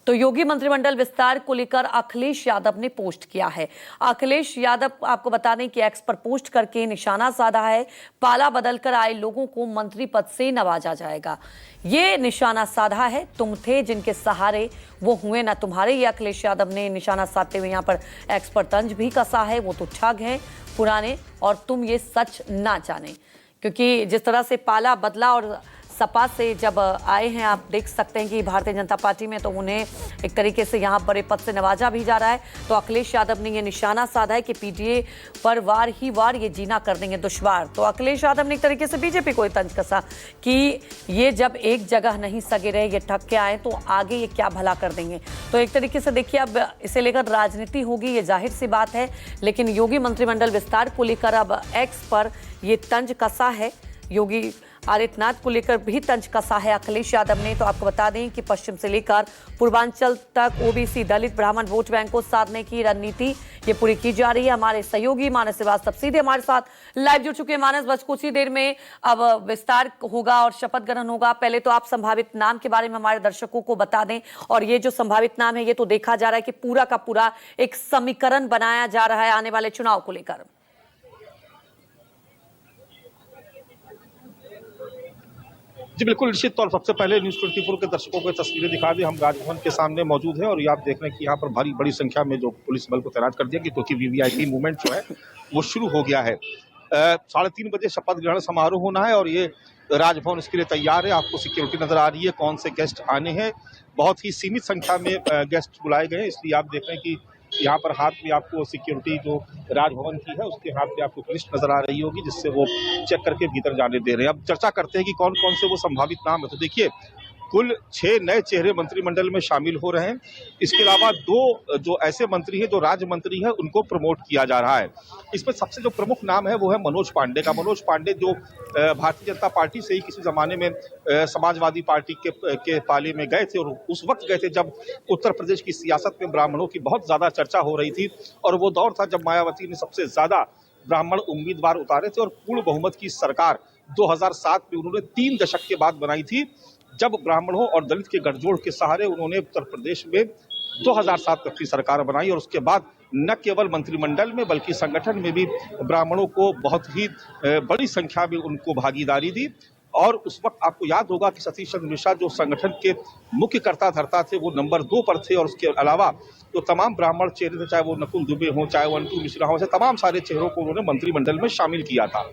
तो योगी मंत्रिमंडल विस्तार को लेकर अखिलेश यादव ने पोस्ट किया है। अखिलेश यादव आपको बता दें कि एक्स पर पोस्ट करके निशाना साधा है, पाला बदलकर आए लोगों को मंत्री पद से नवाजा जाएगा। ये निशाना साधा है, तुम थे जिनके सहारे वो हुए ना तुम्हारे। ये अखिलेश यादव ने निशाना साधते हुए यहाँ पर एक्स पर तंज भी कसा है। वो तो ठग हैं पुराने और तुम ये सच ना जाने, क्योंकि जिस तरह से पाला बदला और सपा से जब आए हैं, आप देख सकते हैं कि भारतीय जनता पार्टी में तो उन्हें एक तरीके से यहाँ बड़े पद से नवाजा भी जा रहा है। तो अखिलेश यादव ने ये निशाना साधा है कि पीटीए पर वार ही वार ये जीना कर देंगे दुश्वार। तो अखिलेश यादव ने एक तरीके से बीजेपी को तंज कसा कि ये जब एक जगह नहीं सगे रहे, ये ठग के आए तो आगे ये क्या भला कर देंगे। तो एक तरीके से देखिए अब इसे लेकर राजनीति होगी, ये जाहिर सी बात है। लेकिन योगी मंत्रिमंडल विस्तार को लेकर अब एक्स पर ये तंज कसा है। योगी आदित्यनाथ को लेकर भी तंज कसा है अखिलेश यादव ने। तो आपको बता दें कि पश्चिम से लेकर पूर्वांचल तक ओबीसी, दलित, ब्राह्मण वोट बैंक को साधने की रणनीति ये पूरी की जा रही है। हमारे सहयोगी मानस श्रीवास्तव सीधे हमारे साथ लाइव जुड़ चुके हैं। मानस, बस कुछ ही देर में अब विस्तार होगा और शपथ ग्रहण होगा। पहले तो आप संभावित नाम के बारे में हमारे दर्शकों को बता दें। और ये जो संभावित नाम है, ये तो देखा जा रहा है कि पूरा का पूरा एक समीकरण बनाया जा रहा है आने वाले चुनाव को लेकर। जी बिल्कुल निश्चित तौर। सबसे पहले न्यूज़ 24 के दर्शकों को तस्वीरें दिखा दी। हम राजभवन के सामने मौजूद हैं और ये आप देख रहे हैं कि यहाँ पर भारी बड़ी संख्या में जो पुलिस बल को तैनात कर दिया गया, क्योंकि वीवीआईपी मूवमेंट जो है वो शुरू हो गया है। 3:30 बजे शपथ ग्रहण समारोह होना है और ये राजभवन इसके लिए तैयार है। आपको सिक्योरिटी नजर आ रही है, कौन से गेस्ट आने हैं। बहुत ही सीमित संख्या में गेस्ट बुलाए गए हैं, इसलिए आप देख रहे हैं कि यहाँ पर हाथ में आपको सिक्योरिटी जो राजभवन की है उसके हाथ में आपको लिस्ट नजर आ रही होगी, जिससे वो चेक करके भीतर जाने दे रहे हैं। अब चर्चा करते हैं कि कौन कौन से वो संभावित नाम है। तो देखिए, कुल 6 नए चेहरे मंत्रिमंडल में शामिल हो रहे हैं। इसके अलावा 2 जो ऐसे मंत्री हैं जो राज्य मंत्री हैं, उनको प्रमोट किया जा रहा है। इसमें सबसे जो प्रमुख नाम है वो है मनोज पांडे का। मनोज पांडे जो भारतीय जनता पार्टी से ही किसी जमाने में समाजवादी पार्टी के पाले में गए थे और उस वक्त गए थे जब उत्तर प्रदेश की सियासत में ब्राह्मणों की बहुत ज्यादा चर्चा हो रही थी। और वो दौर था जब मायावती ने सबसे ज्यादा ब्राह्मण उम्मीदवार उतारे थे और पूर्ण बहुमत की सरकार 2007 में उन्होंने 3 दशक के बाद बनाई थी, जब ब्राह्मणों और दलित के गठजोड़ के सहारे उन्होंने उत्तर प्रदेश में 2007 तक की सरकार बनाई। और उसके बाद न केवल मंत्रिमंडल में बल्कि संगठन में भी ब्राह्मणों को बहुत ही बड़ी संख्या में उनको भागीदारी दी। और उस वक्त आपको याद होगा कि सतीश चंद्र मिश्रा जो संगठन के मुख्य कर्ता धर्ता थे, वो नंबर 2 पर थे। और उसके अलावा जो तमाम ब्राह्मण चेहरे थे, चाहे वो नकुल दुबे हो, चाहे वो अंटू मिश्रा हो, तमाम सारे चेहरों को उन्होंने मंत्रिमंडल में शामिल किया था।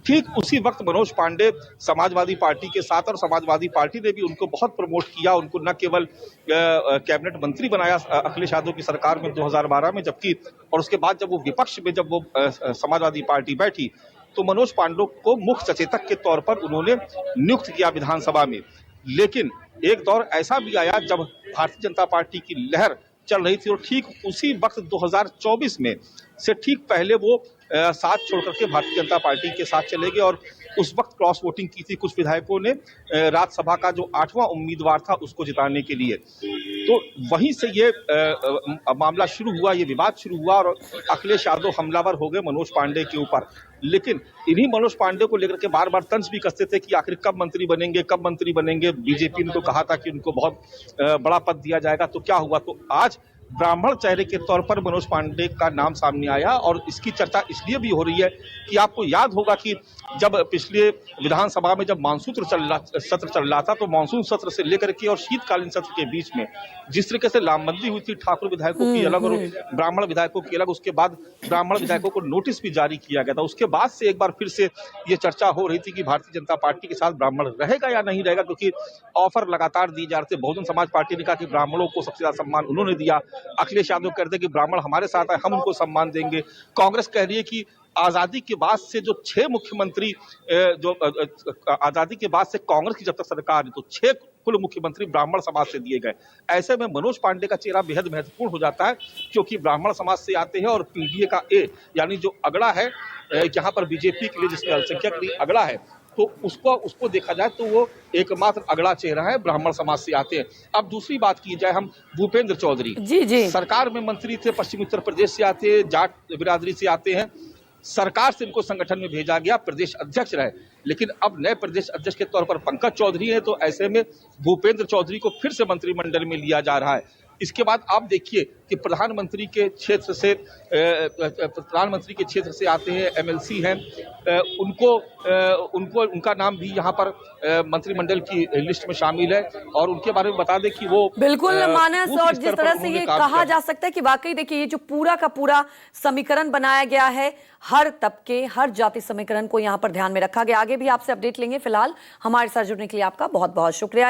ठीक उसी वक्त मनोज पांडे समाजवादी पार्टी के साथ, और समाजवादी पार्टी ने भी उनको बहुत प्रमोट किया। उनको न केवल कैबिनेट मंत्री बनाया अखिलेश यादव की सरकार में 2012 में, जबकि और उसके बाद जब वो विपक्ष में जब वो समाजवादी पार्टी बैठी तो मनोज पांडे को मुख्य सचेतक के तौर पर उन्होंने नियुक्त किया विधानसभा में। लेकिन एक दौर ऐसा भी आया जब भारतीय जनता पार्टी की लहर चल रही थी और ठीक उसी वक्त 2024 में से ठीक पहले वो साथ छोड़ करके भारतीय जनता पार्टी के साथ चले गए। और उस वक्त क्रॉस वोटिंग की थी कुछ विधायकों ने राज्यसभा का जो 8वां उम्मीदवार था उसको जिताने के लिए। तो वहीं से ये मामला शुरू हुआ, ये विवाद शुरू हुआ और अखिलेश यादव हमलावर हो गए मनोज पांडे के ऊपर। लेकिन इन्हीं मनोज पांडे को लेकर के बार बार तंज भी कसते थे कि आखिर कब मंत्री बनेंगे, कब मंत्री बनेंगे। बीजेपी ने तो कहा था कि उनको बहुत बड़ा पद दिया जाएगा। तो क्या हुआ, तो आज ब्राह्मण चेहरे के तौर पर मनोज पांडे का नाम सामने आया। और इसकी चर्चा इसलिए भी हो रही है कि आपको याद होगा कि जब पिछले विधानसभा में जब मानसून सत्र चल रहा था, तो मानसून सत्र से लेकर के और शीतकालीन सत्र के बीच में जिस तरीके से लामबंदी हुई थी, ठाकुर विधायकों की अलग और ब्राह्मण विधायकों की अलग, उसके बाद ब्राह्मण विधायकों को नोटिस भी जारी किया गया था। उसके बाद से एक बार फिर से ये चर्चा हो रही थी कि भारतीय जनता पार्टी के साथ ब्राह्मण रहेगा या नहीं रहेगा, क्योंकि ऑफर लगातार दिए जा रहे थे। बहुजन समाज पार्टी ने कहा कि ब्राह्मणों को सबसे ज्यादा सम्मान उन्होंने दिया। अखिलेश यादव कहते हैं कि ब्राह्मण हमारे साथ है, हम उनको सम्मान देंगे। कांग्रेस कह रही है कि आजादी के बाद से जो 6 मुख्यमंत्री आजादी के बाद से कांग्रेस की जब तक सरकार है तो 6 कुल मुख्यमंत्री ब्राह्मण समाज से दिए गए। ऐसे में मनोज पांडे का चेहरा बेहद महत्वपूर्ण हो जाता है, क्योंकि ब्राह्मण समाज से आते हैं और पीडीए का ए यानी जो अगड़ा है यहाँ पर बीजेपी के लिए, जिसमें अल्पसंख्यक अगड़ा है, तो उसको देखा जाए तो वो एकमात्र अगला चेहरा है, ब्राह्मण समाज से आते हैं। अब दूसरी बात की जाए, हम भूपेंद्र चौधरी जी सरकार में मंत्री थे, पश्चिमी उत्तर प्रदेश से आते हैं, जाट बिरादरी से आते हैं। सरकार से इनको संगठन में भेजा गया, प्रदेश अध्यक्ष रहे, लेकिन अब नए प्रदेश अध्यक्ष के तौर पर पंकज चौधरी है, तो ऐसे में भूपेंद्र चौधरी को फिर से मंत्रिमंडल में लिया जा रहा है। इसके बाद आप देखिए कि प्रधानमंत्री के क्षेत्र से आते हैं, एमएलसी हैं, उनका नाम भी यहाँ पर मंत्रिमंडल की लिस्ट में शामिल है। और उनके बारे में बता दें कि वो बिल्कुल मानस, और जिस तरह से ये कहा जा सकता है कि वाकई देखिए ये जो पूरा का पूरा समीकरण बनाया गया है, हर तबके हर जाति समीकरण को यहाँ पर ध्यान में रखा गया। आगे भी आपसे अपडेट लेंगे। फिलहाल हमारे साथ जुड़ने के लिए आपका बहुत बहुत शुक्रिया।